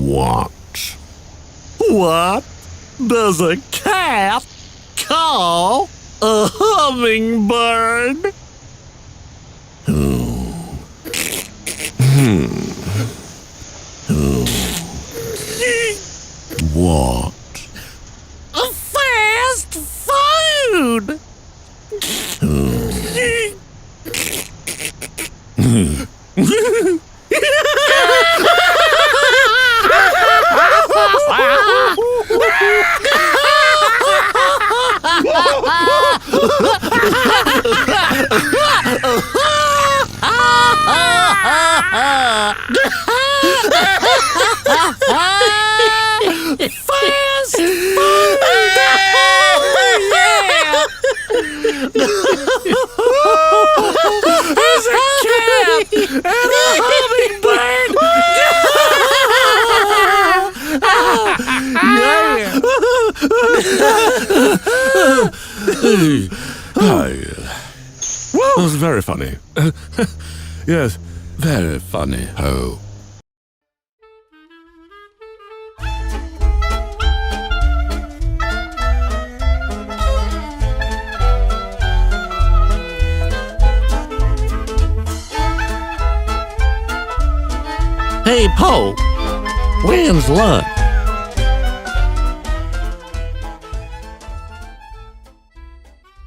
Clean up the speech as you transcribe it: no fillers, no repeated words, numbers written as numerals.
What? What does a cat call a hummingbird? What? Fast food! Fast food! Yeah! There's a cat and a hummingbird! That was very funny. Yes, very funny, Ho. Hey, Poe, when's lunch?